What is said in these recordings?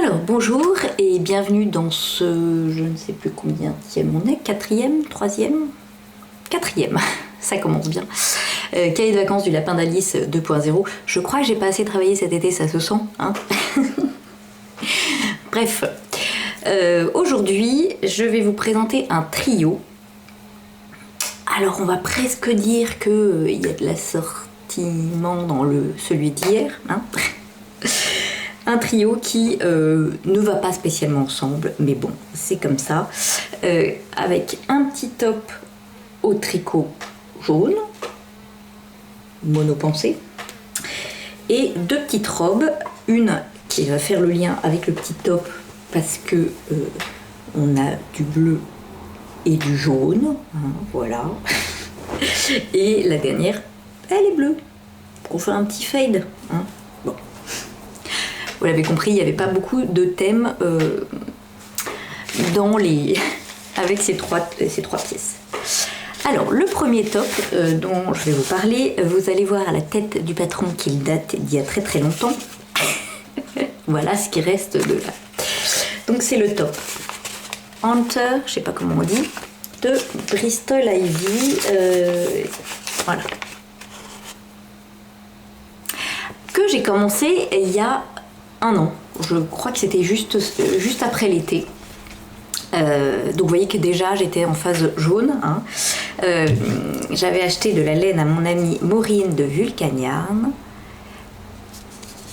Alors bonjour et bienvenue dans ce, je ne sais plus combien on est, quatrième, ça commence bien. Cahier de vacances du lapin d'Alice 2.0. Je crois que j'ai pas assez travaillé cet été, ça se sent, hein. Bref, aujourd'hui je vais vous présenter un trio. Alors on va presque dire qu'il y a de l'assortiment dans celui d'hier, hein. Un trio qui ne va pas spécialement ensemble, mais bon, c'est comme ça. Avec un petit top au tricot jaune, monopensé, et deux petites robes, une qui va faire le lien avec le petit top parce que on a du bleu et du jaune, hein, voilà. Et la dernière, elle est bleue. On fait un petit fade, hein. Bon. Vous l'avez compris, il n'y avait pas beaucoup de thèmes avec ces trois pièces. Alors, le premier top dont je vais vous parler, vous allez voir à la tête du patron qu'il date d'il y a très très longtemps. Voilà ce qui reste de là. Donc c'est le top Hunter, je sais pas comment on dit, de Bristol Ivy. Voilà. Que j'ai commencé il y a un an. Je crois que c'était juste après l'été. Donc vous voyez que déjà j'étais en phase jaune, hein. J'avais acheté de la laine à mon amie Maureen de Vulcaniarn,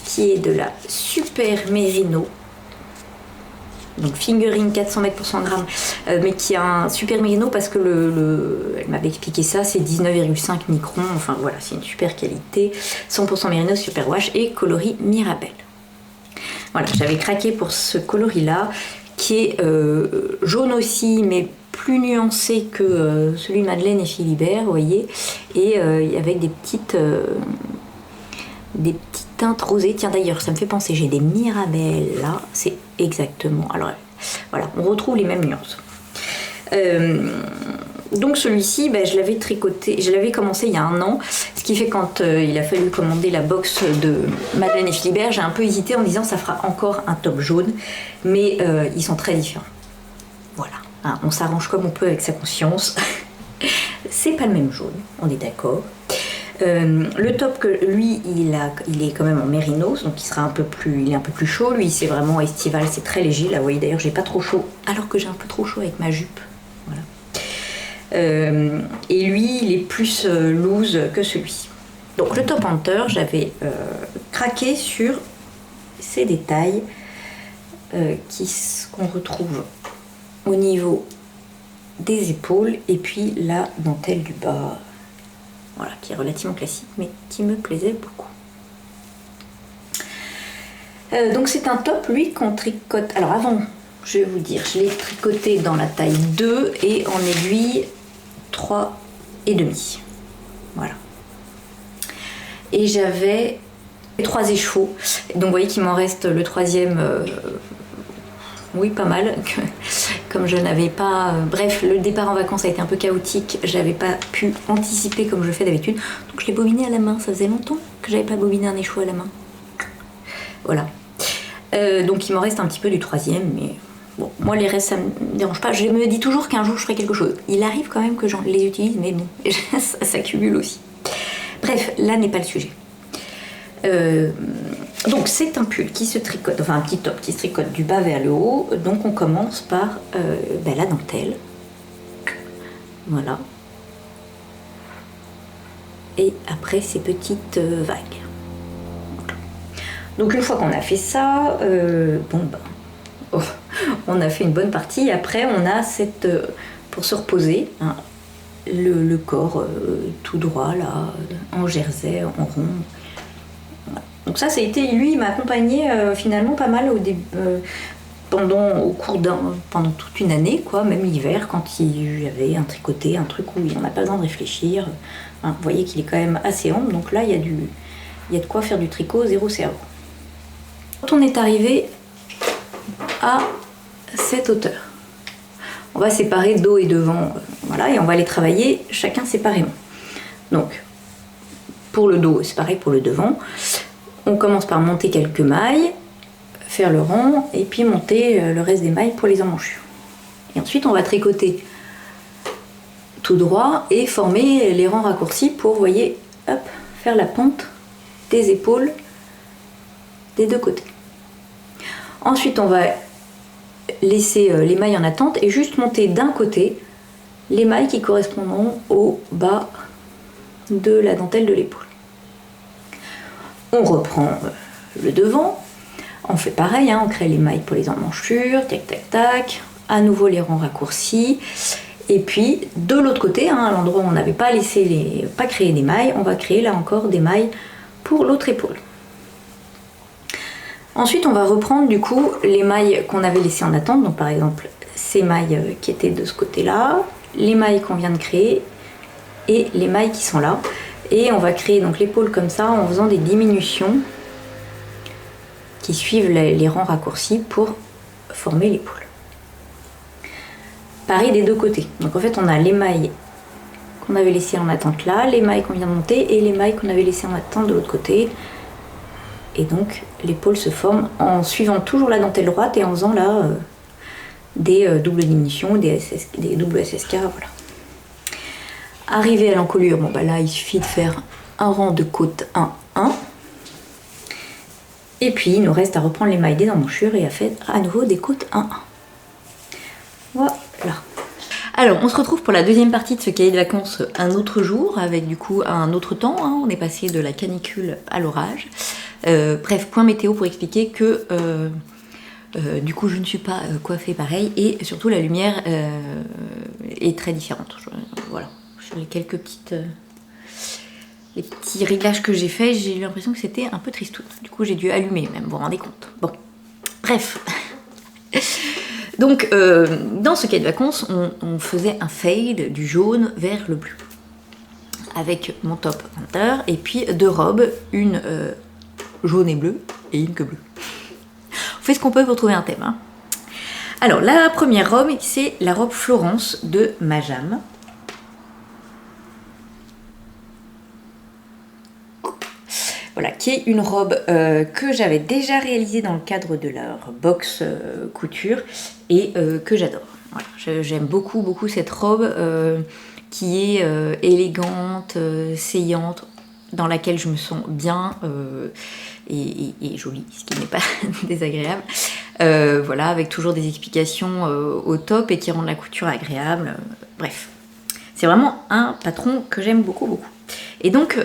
qui est de la Super Merino, donc fingering 400 mètres pour 100 grammes, mais qui a un Super Merino parce que elle m'avait expliqué ça, c'est 19,5 microns, enfin voilà, c'est une super qualité, 100% Merino Super Wash et coloris Mirabelle. Voilà, j'avais craqué pour ce coloris-là, qui est jaune aussi, mais plus nuancé que celui de Madeleine et Philibert, vous voyez, et avec des petites teintes rosées. Tiens, d'ailleurs, ça me fait penser, j'ai des Mirabelles là, c'est exactement. Alors voilà, on retrouve les mêmes nuances. Donc celui-ci, je l'avais tricoté, je l'avais commencé il y a un an, ce qui fait quand il a fallu commander la box de Madeleine et Philibert, j'ai un peu hésité en me disant ça fera encore un top jaune, mais ils sont très différents. Voilà, hein, on s'arrange comme on peut avec sa conscience. C'est pas le même jaune, on est d'accord. Le top que lui, il est quand même en mérinos, donc il est un peu plus chaud. Lui, c'est vraiment estival, c'est très léger. Là, vous voyez d'ailleurs, j'ai pas trop chaud, alors que j'ai un peu trop chaud avec ma jupe. Voilà. Et lui, il est plus loose que celui-ci. Donc le top Hunter, j'avais craqué sur ces détails qu'on retrouve au niveau des épaules et puis la dentelle du bas. Voilà, qui est relativement classique, mais qui me plaisait beaucoup. Donc c'est un top, lui, qu'on tricote. Alors avant, je vais vous dire, je l'ai tricoté dans la taille 2 et en aiguille 3,5. Voilà. Et j'avais 3 écheveaux. Donc vous voyez qu'il m'en reste le troisième, oui, pas mal. Comme je n'avais pas... bref, le départ en vacances a été un peu chaotique. J'avais pas pu anticiper comme je fais d'habitude. Donc je l'ai bobiné à la main. Ça faisait longtemps que j'avais pas bobiné un écheveau à la main. Voilà. Donc il m'en reste un petit peu du troisième, mais bon, moi les restes ça me dérange pas. Je me dis toujours qu'un jour je ferai quelque chose. Il arrive quand même que je les utilise, mais bon, ça s'accumule aussi. Bref, là n'est pas le sujet. Donc c'est un pull qui se tricote, enfin un petit top qui se tricote du bas vers le haut. Donc on commence par la dentelle. Voilà. Et après ces petites vagues. Donc une fois qu'on a fait ça, on a fait une bonne partie. Après on a pour se reposer, hein, le corps tout droit là, en jersey, en rond. Donc ça a été, lui, il m'a accompagné finalement pas mal pendant toute une année, quoi, même l'hiver, quand il y avait un tricoté, un truc où on n'a pas besoin de réfléchir. Hein, vous voyez qu'il est quand même assez ample, donc là il y a de quoi faire du tricot, zéro cerveau. Quand on est arrivé à cette hauteur, on va séparer dos et devant, voilà, et on va les travailler chacun séparément. Donc pour le dos, c'est pareil pour le devant. On commence par monter quelques mailles, faire le rang et puis monter le reste des mailles pour les emmanchures. Et ensuite on va tricoter tout droit et former les rangs raccourcis pour, vous voyez, hop, faire la pente des épaules des deux côtés. Ensuite on va laisser les mailles en attente et juste monter d'un côté les mailles qui correspondront au bas de la dentelle de l'épaule. On reprend le devant, on fait pareil, hein, on crée les mailles pour les emmanchures, tac tac tac, à nouveau les rangs raccourcis, et puis de l'autre côté, hein, à l'endroit où on n'avait pas pas créé des mailles, on va créer là encore des mailles pour l'autre épaule. Ensuite on va reprendre du coup les mailles qu'on avait laissées en attente, donc par exemple ces mailles qui étaient de ce côté là, les mailles qu'on vient de créer et les mailles qui sont là, et on va créer donc l'épaule comme ça en faisant des diminutions qui suivent les rangs raccourcis pour former l'épaule. Pareil des deux côtés, donc en fait on a les mailles qu'on avait laissées en attente là, les mailles qu'on vient de monter et les mailles qu'on avait laissées en attente de l'autre côté, et donc l'épaule se forme en suivant toujours la dentelle droite et en faisant là des doubles diminutions, des doubles SSK, voilà. Arrivé à l'encolure, bon bah là il suffit de faire un rang de côte 1, 1. Et puis il nous reste à reprendre les mailles des emmanchures et à faire à nouveau des côtes 1, 1. Voilà. Alors on se retrouve pour la deuxième partie de ce cahier de vacances un autre jour, avec du coup un autre temps, hein. On est passé de la canicule à l'orage. Bref, point météo pour expliquer que du coup je ne suis pas coiffée pareil, et surtout la lumière est très différente. Voilà, sur les quelques les petits réglages que j'ai fait, j'ai eu l'impression que c'était un peu tristoun. Du coup j'ai dû allumer même, vous vous rendez compte. Bon, bref. Donc dans ce cahier de vacances, on faisait un fade du jaune vers le bleu. Avec mon top Hunter et puis deux robes, une jaune et bleue et une que bleue. On fait ce qu'on peut pour trouver un thème. Hein. Alors la première robe, c'est la robe Florence de Majam. Voilà, qui est une robe que j'avais déjà réalisée dans le cadre de leur box couture et que j'adore. Voilà, j'aime beaucoup cette robe qui est élégante, saillante, dans laquelle je me sens bien et jolie, ce qui n'est pas désagréable. Voilà, avec toujours des explications au top et qui rendent la couture agréable. Bref, c'est vraiment un patron que j'aime beaucoup. Et donc,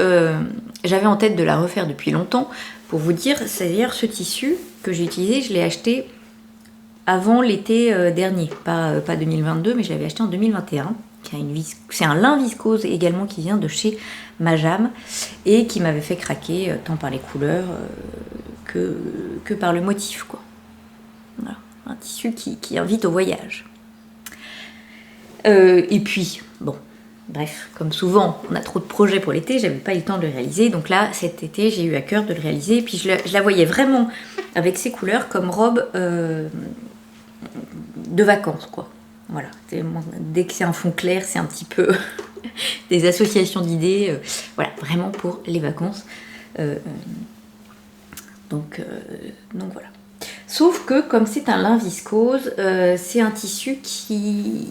j'avais en tête de la refaire depuis longtemps. Pour vous dire, c'est-à-dire ce tissu que j'ai utilisé, je l'ai acheté avant l'été dernier, pas 2022, mais je l'avais acheté en 2021. C'est un lin viscose également qui vient de chez Majam et qui m'avait fait craquer tant par les couleurs que par le motif, quoi. Voilà, un tissu qui invite au voyage. Et puis, bon, bref, comme souvent, on a trop de projets pour l'été, j'avais pas eu le temps de le réaliser. Donc là, cet été, j'ai eu à cœur de le réaliser. Et puis je la voyais vraiment avec ces couleurs comme robe de vacances, quoi. Voilà, dès que c'est un fond clair, c'est un petit peu des associations d'idées. Voilà, vraiment pour les vacances. Donc voilà. Sauf que comme c'est un lin viscose, c'est un tissu qui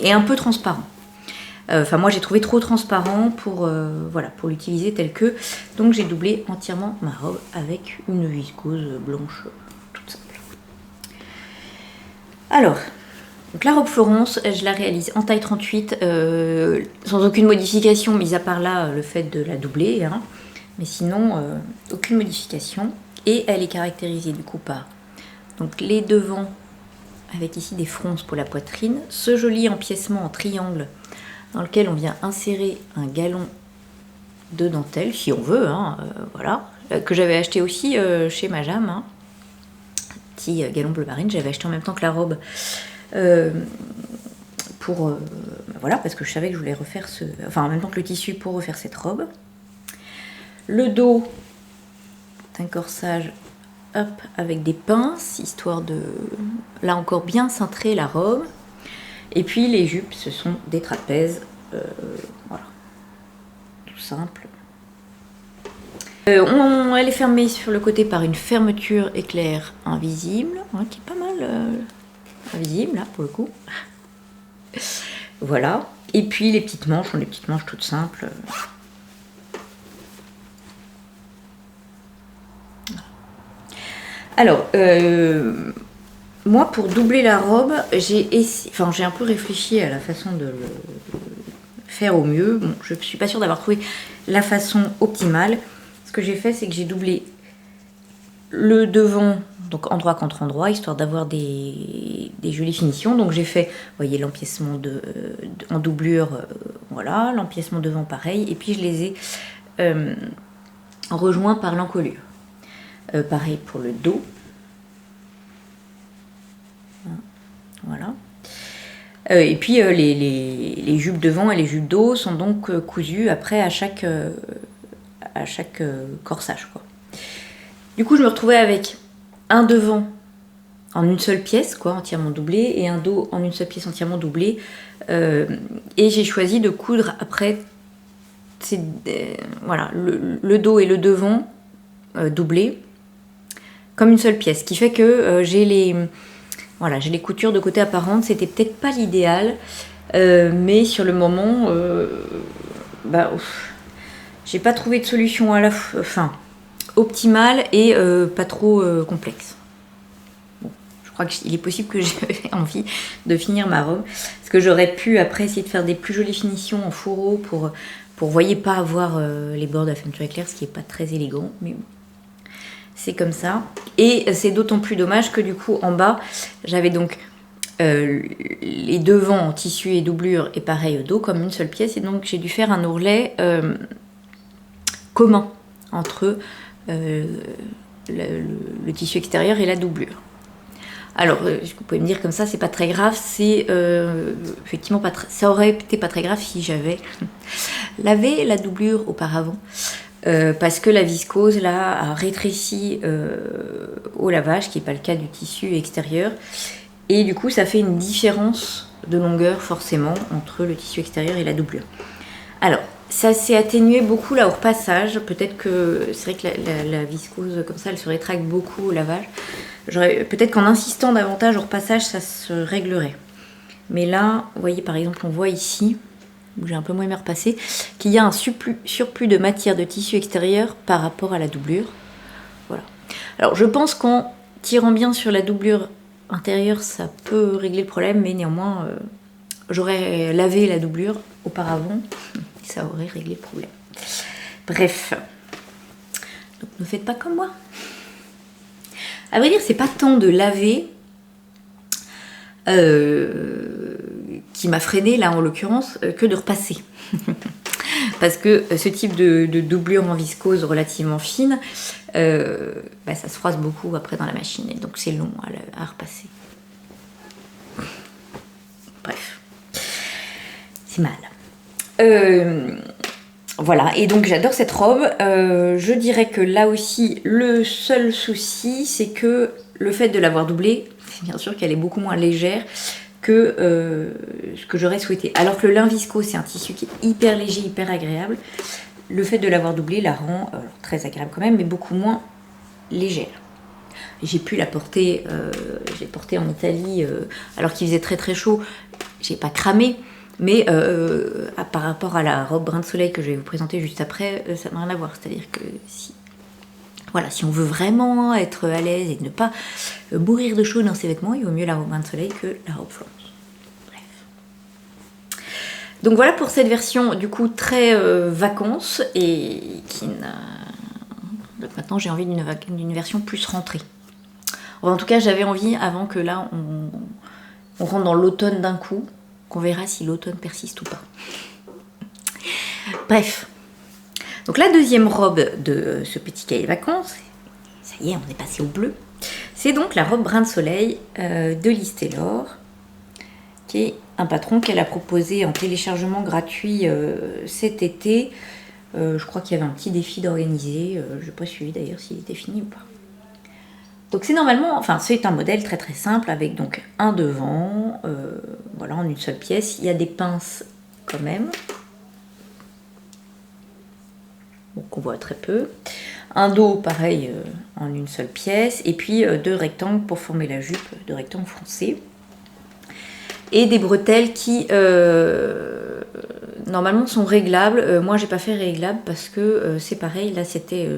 est un peu transparent. Enfin moi j'ai trouvé trop transparent pour l'utiliser tel que. Donc j'ai doublé entièrement ma robe avec une viscose blanche toute simple. Alors, donc la robe Florence, je la réalise en taille 38 sans aucune modification, mis à part là le fait de la doubler. Hein. Mais sinon, aucune modification. Et elle est caractérisée du coup par donc, les devants avec ici des fronces pour la poitrine, ce joli empiècement en triangle dans lequel on vient insérer un galon de dentelle, si on veut, hein, voilà, que j'avais acheté aussi chez Majam, hein. Petit galon bleu marine, j'avais acheté en même temps que la robe voilà, parce que je savais que je voulais refaire en même temps que le tissu pour refaire cette robe. Le dos d'un corsage, hop, avec des pinces, histoire de, là encore, bien cintrer la robe. Et puis les jupes, ce sont des trapèzes, voilà, tout simple. Elle est fermée sur le côté par une fermeture éclair invisible, hein, qui est pas mal invisible là pour le coup. Voilà. Et puis les petites manches, sont des petites manches toutes simples. Alors, moi pour doubler la robe, j'ai un peu réfléchi à la façon de le faire au mieux. Bon, je ne suis pas sûre d'avoir trouvé la façon optimale. Ce que j'ai fait, c'est que j'ai doublé le devant, donc endroit contre endroit, histoire d'avoir des jolies finitions. Donc j'ai fait, vous voyez, l'empiècement en doublure, voilà, l'empiècement devant pareil, et puis je les ai rejoints par l'encolure. Pareil pour le dos. Voilà. Et puis les jupes devant et les jupes dos sont donc cousues après à chaque corsage, quoi. Du coup, je me retrouvais avec un devant en une seule pièce, quoi, entièrement doublé, et un dos en une seule pièce entièrement doublé. Et j'ai choisi de coudre après voilà, le dos et le devant doublés comme une seule pièce, ce qui fait que j'ai les coutures de côté apparentes. C'était peut-être pas l'idéal, mais sur le moment, j'ai pas trouvé de solution à la fin optimale et pas trop complexe. Bon, je crois qu'il est possible que j'ai envie de finir ma robe, parce que j'aurais pu après essayer de faire des plus jolies finitions en fourreau pour voyez pas avoir les bords de la fermeture éclair, ce qui est pas très élégant, mais bon. C'est comme ça. Et c'est d'autant plus dommage que du coup en bas j'avais donc les devants en tissu et doublure et pareil au dos comme une seule pièce, et donc j'ai dû faire un ourlet commun entre le tissu extérieur et la doublure. Alors vous pouvez me dire comme ça, c'est pas très grave, c'est effectivement pas très, ça aurait été pas très grave si j'avais lavé la doublure auparavant. Parce que la viscose là a rétréci au lavage, qui n'est pas le cas du tissu extérieur, et du coup ça fait une différence de longueur forcément entre le tissu extérieur et la doublure. Alors ça s'est atténué beaucoup là au repassage, peut-être que c'est vrai que la viscose comme ça elle se rétracte beaucoup au lavage. Peut-être qu'en insistant davantage au repassage ça se réglerait, mais là vous voyez par exemple on voit ici où j'ai un peu moins aimé repasser, qu'il y a un surplus de matière de tissu extérieur par rapport à la doublure. Voilà. Alors je pense qu'en tirant bien sur la doublure intérieure, ça peut régler le problème, mais néanmoins, j'aurais lavé la doublure auparavant, et ça aurait réglé le problème. Bref. Donc ne faites pas comme moi. À vrai dire, c'est pas tant de laver qui m'a freiné là en l'occurrence que de repasser. Parce que ce type de doublure en viscose relativement fine, ça se froisse beaucoup après dans la machine, et donc c'est long à repasser. Bref, c'est mal. Voilà, et donc j'adore cette robe. Je dirais que là aussi, le seul souci, c'est que le fait de l'avoir doublée, c'est bien sûr qu'elle est beaucoup moins légère que ce que j'aurais souhaité. Alors que le lin viscose, c'est un tissu qui est hyper léger, hyper agréable. Le fait de l'avoir doublé la rend très agréable quand même, mais beaucoup moins légère. J'ai pu la porter, j'ai porté en Italie, alors qu'il faisait très très chaud. J'ai pas cramé, mais par rapport à la robe brin de soleil que je vais vous présenter juste après, ça n'a rien à voir. C'est-à-dire que si on veut vraiment être à l'aise et ne pas mourir de chaud dans ses vêtements, il vaut mieux la robe brin de soleil que la robe Florence. Bref. Donc voilà pour cette version du coup très vacances, et qui n'a... Donc maintenant j'ai envie d'une version plus rentrée. En tout cas j'avais envie, avant que là on rentre dans l'automne d'un coup, qu'on verra si l'automne persiste ou pas. Bref. Donc la deuxième robe de ce petit cahier vacances, ça y est, on est passé au bleu, c'est donc la robe brin de soleil de Liz Taylor, qui est un patron qu'elle a proposé en téléchargement gratuit cet été. Je crois qu'il y avait un petit défi d'organiser, je n'ai pas suivi d'ailleurs s'il était fini ou pas. Donc c'est un modèle très très simple, avec donc un devant, voilà, en une seule pièce. Il y a des pinces quand même, qu'on voit très peu. Un dos pareil en une seule pièce, et puis 2 rectangles pour former la jupe, 2 rectangles froncés. Et des bretelles qui normalement sont réglables. Moi j'ai pas fait réglable parce que c'est pareil, là c'était...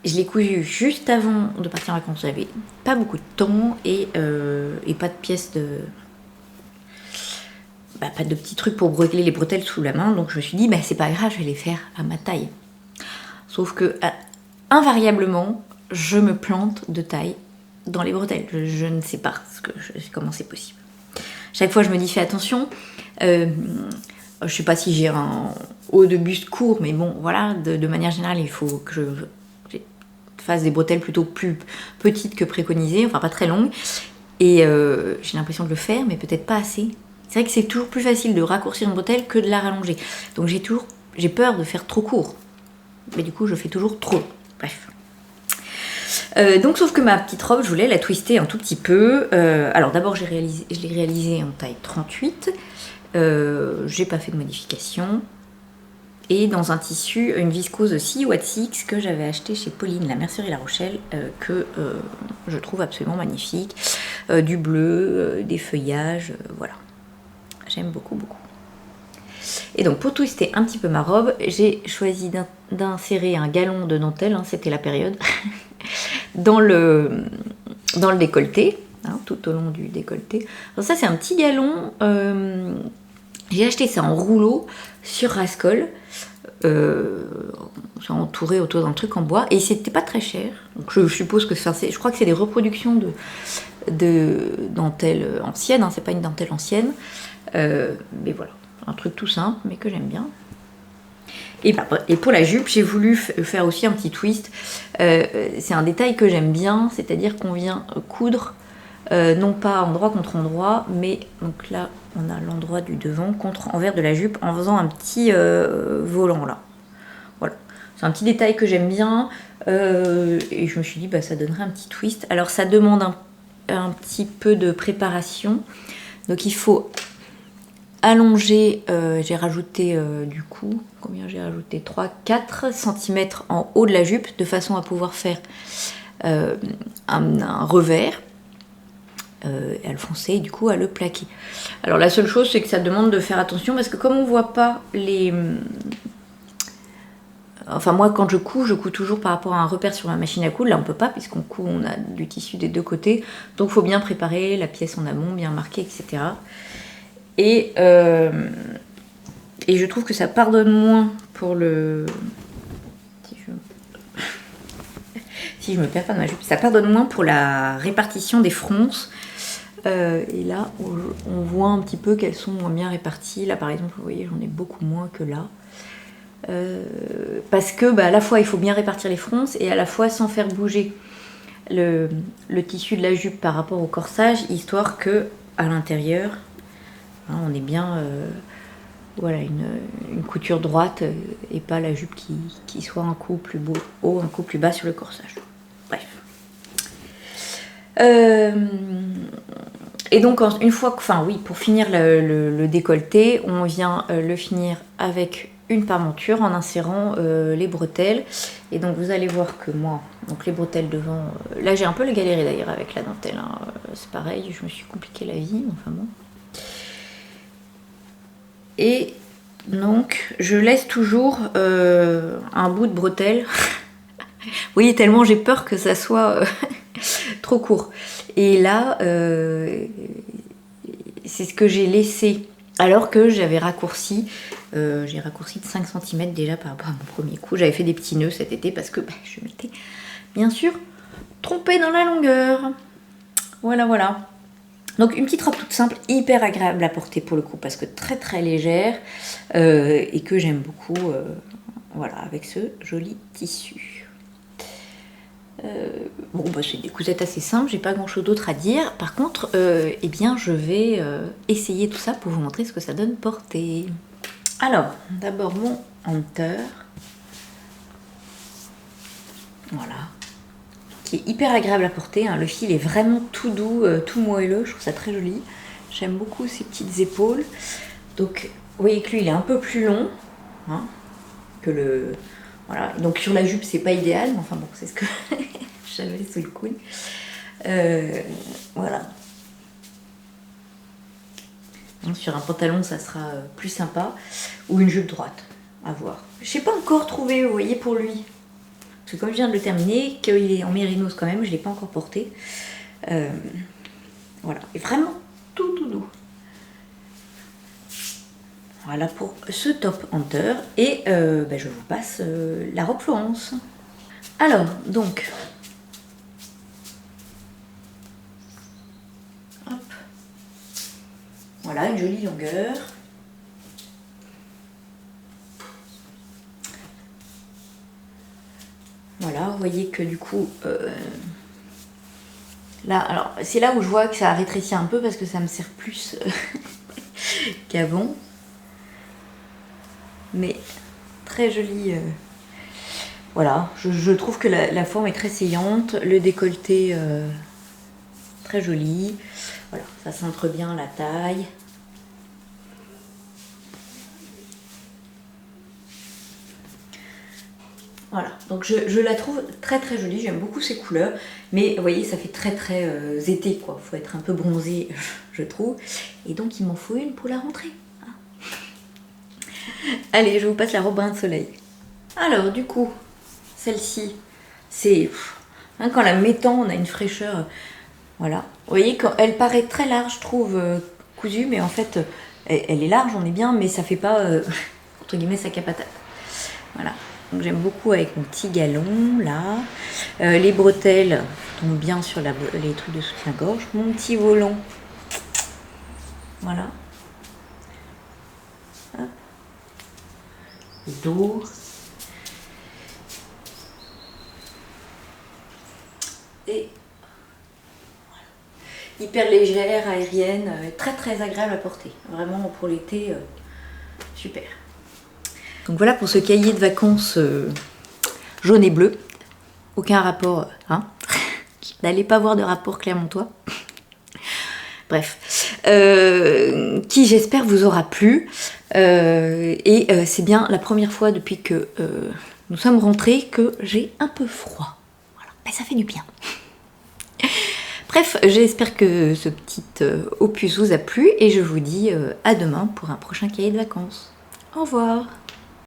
je l'ai cousu juste avant de partir en vacances, j'avais pas beaucoup de temps et pas de pièces de... pas de petits trucs pour régler les bretelles sous la main, donc je me suis dit c'est pas grave, je vais les faire à ma taille. Sauf que invariablement je me plante de taille dans les bretelles, je ne sais pas comment c'est possible. Chaque fois je me dis fais attention, je sais pas si j'ai un haut de buste court, mais bon voilà, de manière générale il faut que je fasse des bretelles plutôt plus petites que préconisées, enfin pas très longues, et j'ai l'impression de le faire mais peut-être pas assez. C'est vrai que c'est toujours plus facile de raccourcir une bretelle que de la rallonger, donc j'ai peur de faire trop court, mais du coup je fais toujours trop long. Bref. Donc sauf que ma petite robe, je voulais la twister un tout petit peu. Alors d'abord je l'ai réalisée en taille 38. J'ai pas fait de modification. Et dans un tissu, une viscose aussi Watsix que j'avais acheté chez Pauline, la mercerie La Rochelle, que je trouve absolument magnifique. Du bleu, des feuillages, voilà. J'aime beaucoup, beaucoup. Et donc pour twister un petit peu ma robe, j'ai choisi d'insérer un galon de dentelle, c'était la période, dans le décolleté, tout au long du décolleté. Alors ça c'est un petit galon, j'ai acheté ça en rouleau sur Rascol, c'est entouré autour d'un truc en bois et c'était pas très cher. Donc je suppose que je crois que c'est des reproductions de dentelle ancienne, c'est pas une dentelle ancienne, mais voilà, un truc tout simple mais que j'aime bien. Et pour la jupe, j'ai voulu faire aussi un petit twist. C'est un détail que j'aime bien, c'est-à-dire qu'on vient coudre, non pas endroit contre endroit, mais donc là, on a l'endroit du devant envers de la jupe en faisant un petit volant là. Voilà, c'est un petit détail que j'aime bien et je me suis dit ça donnerait un petit twist. Alors ça demande un petit peu de préparation, donc il faut allonger, j'ai rajouté du coup, combien j'ai rajouté 3-4 cm en haut de la jupe, de façon à pouvoir faire un revers, à le foncer et du coup à le plaquer. Alors la seule chose c'est que ça demande de faire attention parce que comme on voit pas les... Enfin moi quand je couds toujours par rapport à un repère sur ma machine à coudre, là on peut pas puisqu'on coud, on a du tissu des deux côtés, donc il faut bien préparer la pièce en amont, bien marquer, etc. Et je trouve que ça pardonne moins pour le... Si je me perds pas dans ma jupe, ça pardonne moins pour la répartition des fronces. Et là, on voit un petit peu qu'elles sont moins bien réparties. Là, par exemple, vous voyez, j'en ai beaucoup moins que là. Parce que, à la fois, il faut bien répartir les fronces et à la fois sans faire bouger le tissu de la jupe par rapport au corsage, histoire que à l'intérieur, on est bien... voilà, une couture droite et pas la jupe qui soit un coup plus haut, un coup plus bas sur le corsage. Bref. Et donc, une fois que, pour finir le décolleté, on vient le finir avec une parmenture en insérant les bretelles. Et donc, vous allez voir que moi, donc les bretelles devant, là j'ai un peu galéré d'ailleurs avec la dentelle. C'est pareil, je me suis compliqué la vie, enfin bon. Et donc je laisse toujours un bout de bretelle. Vous voyez, tellement j'ai peur que ça soit trop court. Et là, c'est ce que j'ai laissé alors que j'avais raccourci. J'ai raccourci de 5 cm déjà par rapport à mon premier coup. J'avais fait des petits nœuds cet été parce que je m'étais bien sûr trompée dans la longueur. Voilà, voilà. Donc une petite robe toute simple, hyper agréable à porter pour le coup, parce que très très légère et que j'aime beaucoup, voilà, avec ce joli tissu. C'est des cousettes assez simples, j'ai pas grand chose d'autre à dire. Par contre, eh bien je vais essayer tout ça pour vous montrer ce que ça donne porter. Alors, d'abord mon hunter. Voilà. Qui est hyper agréable à porter, le fil est vraiment tout doux, tout moelleux, je trouve ça très joli. J'aime beaucoup ces petites épaules. Donc vous voyez que lui il est un peu plus long que Voilà. Donc sur la jupe, c'est pas idéal, mais enfin bon, c'est ce que j'avais sous le coude. Voilà. Donc, sur un pantalon, ça sera plus sympa. Ou une jupe droite, à voir. Je n'ai pas encore trouvé, vous voyez, pour lui. Parce que comme je viens de le terminer, qu'il est en mérinos quand même, je ne l'ai pas encore porté. Voilà. Et vraiment tout doux. Voilà pour ce top hunter. Et je vous passe la robe Florence. Alors, donc... Hop. Voilà, une jolie longueur. Voilà, vous voyez que du coup... là, alors, c'est là où je vois que ça a rétréci un peu parce que ça me sert plus qu'avant. Mais très joli. Voilà, je trouve que la forme est très saillante. Le décolleté, très joli. Voilà, ça centre bien la taille. Voilà, donc je la trouve très très jolie, j'aime beaucoup ces couleurs, mais vous voyez, ça fait très été quoi, faut être un peu bronzé, je trouve, et donc il m'en faut une pour la rentrée. Allez, je vous passe la robe bain de soleil. Alors du coup, celle-ci, c'est... Hein, quand la mettant, on a une fraîcheur, voilà. Vous voyez, quand elle paraît très large, je trouve, cousue, mais en fait, elle est large, on est bien, mais ça fait pas, entre guillemets, sac à patate. Voilà. Donc j'aime beaucoup avec mon petit galon là. Les bretelles tombent bien sur les trucs de soutien-gorge. Mon petit volant. Voilà. Hop. Le dos. Et voilà. Hyper légère, aérienne, très agréable à porter. Vraiment pour l'été, super. Donc voilà pour ce cahier de vacances jaune et bleu. Aucun rapport, hein. N'allez pas voir de rapport Clermontois. Bref, qui j'espère vous aura plu. C'est bien la première fois depuis que nous sommes rentrés que j'ai un peu froid. Voilà, mais ça fait du bien. Bref, j'espère que ce petit opus vous a plu et je vous dis à demain pour un prochain cahier de vacances. Au revoir.